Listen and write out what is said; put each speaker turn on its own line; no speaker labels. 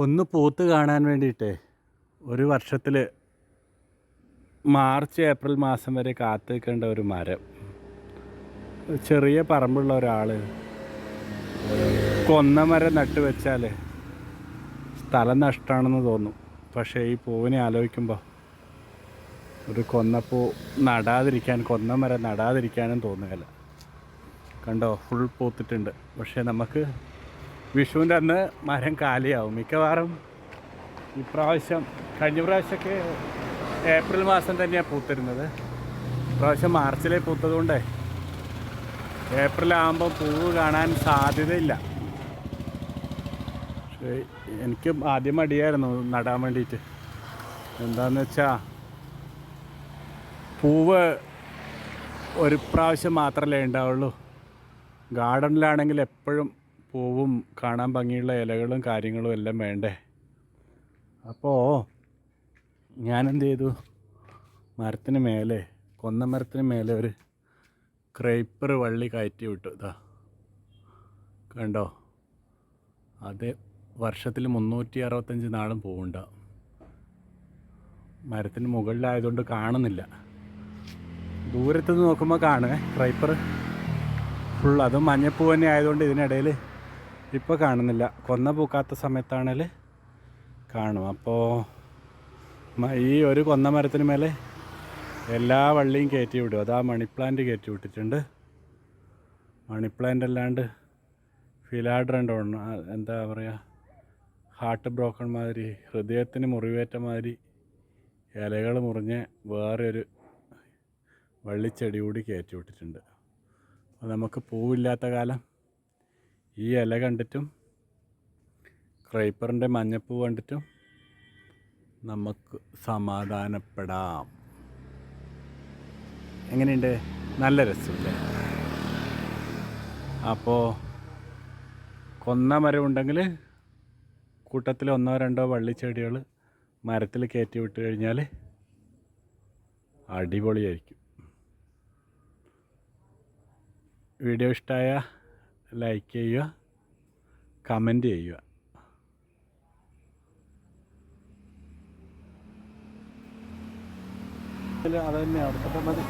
ഒന്ന് പൂത്ത് കാണാൻ വേണ്ടിയിട്ട് ഒരു വർഷത്തിൽ മാർച്ച് ഏപ്രിൽ മാസം വരെ കാത്തു നിൽക്കേണ്ട ഒരു മരം. ചെറിയ പറമ്പുള്ള ഒരാൾ കൊന്നമരം നട്ട് വെച്ചാൽ സ്ഥലം നഷ്ടമാണെന്ന് തോന്നും. പക്ഷേ ഈ പൂവിനെ ആലോചിക്കുമ്പോൾ ഒരു കൊന്നപ്പൂ കൊന്നമരം നടാതിരിക്കാനും തോന്നുകയില്ല. കണ്ടോ, ഫുൾ പൂത്തിട്ടുണ്ട്. പക്ഷേ നമുക്ക് വിഷുവിൻ്റെ അന്ന് മരം കാലിയാവും മിക്കവാറും. കഴിഞ്ഞ പ്രാവശ്യമൊക്കെ ഏപ്രിൽ മാസം തന്നെയാണ് പൂത്തിരുന്നത്. ഇപ്രാവശ്യം മാർച്ചിലേ പൂത്തതുകൊണ്ട് ഏപ്രിലാകുമ്പോൾ പൂവ് കാണാൻ സാധ്യതയില്ല. പക്ഷേ എനിക്ക് ആദ്യം മടിയായിരുന്നു നടാൻ വേണ്ടിയിട്ട്. എന്താണെന്ന് വെച്ചാൽ പൂവ് ഒരു പ്രാവശ്യം മാത്രമല്ലേ ഉണ്ടാവുള്ളൂ. ഗാർഡനിലാണെങ്കിൽ എപ്പോഴും പൂവും കാണാൻ ഭംഗിയുള്ള ഇലകളും കാര്യങ്ങളും എല്ലാം വേണ്ടേ. അപ്പോൾ ഞാനെന്ത് ചെയ്തു, കൊന്നമരത്തിന് മേലെ ഒരു ക്രൈപ്പർ വള്ളി കയറ്റി വിട്ടു. ഇതാ കണ്ടോ, അത് വർഷത്തിൽ 365 നാളും പൂവുണ്ടാവും. മരത്തിന് മുകളിലായതുകൊണ്ട് കാണുന്നില്ല. ദൂരത്തുനിന്ന് നോക്കുമ്പോൾ കാണുമേ ക്രൈപ്പർ ഫുൾ. അതും മഞ്ഞപ്പൂ തന്നെ ആയതുകൊണ്ട് ഇതിനിടയിൽ ഇപ്പോൾ കാണുന്നില്ല. കൊന്ന പൂക്കാത്ത സമയത്താണെങ്കിൽ കാണും. അപ്പോൾ ഈ ഒരു കൊന്ന മരത്തിന് മേലെ എല്ലാ വള്ളിയും കയറ്റി വിടും. അതാ മണി പ്ലാന്റ് കയറ്റി വിട്ടിട്ടുണ്ട്. മണി പ്ലാന്റ് അല്ലാണ്ട് ഫിലാഡ്രണ്ടോ, എന്താ പറയുക, ഹാർട്ട് ബ്രോക്കൺ മാതിരി, ഹൃദയത്തിന് മുറിവേറ്റ മാതിരി ഇലകൾ മുറിഞ്ഞ് വേറൊരു വള്ളിച്ചെടി കൂടി കയറ്റി വിട്ടിട്ടുണ്ട്. അപ്പോൾ നമുക്ക് പൂവില്ലാത്ത കാലം ഈ ഇല കണ്ടിട്ടും ക്രൈപ്പറിൻ്റെ മഞ്ഞപ്പൂ കണ്ടിട്ടും നമുക്ക് സമാധാനപ്പെടാം. എങ്ങനെയുണ്ട്? നല്ല രസമില്ലേ? അപ്പോൾ കൊന്ന മരം ഉണ്ടെങ്കിൽ കൂട്ടത്തിൽ 1-2 വള്ളിച്ചെടികൾ മരത്തിൽ കയറ്റി വിട്ട് കഴിഞ്ഞാൽ അടിപൊളിയായിരിക്കും. വീഡിയോ ഇഷ്ടമായ ലൈക്ക് ചെയ്യുക, കമൻറ്റ് ചെയ്യുക. അത് തന്നെ അവിടുത്തെ മതി.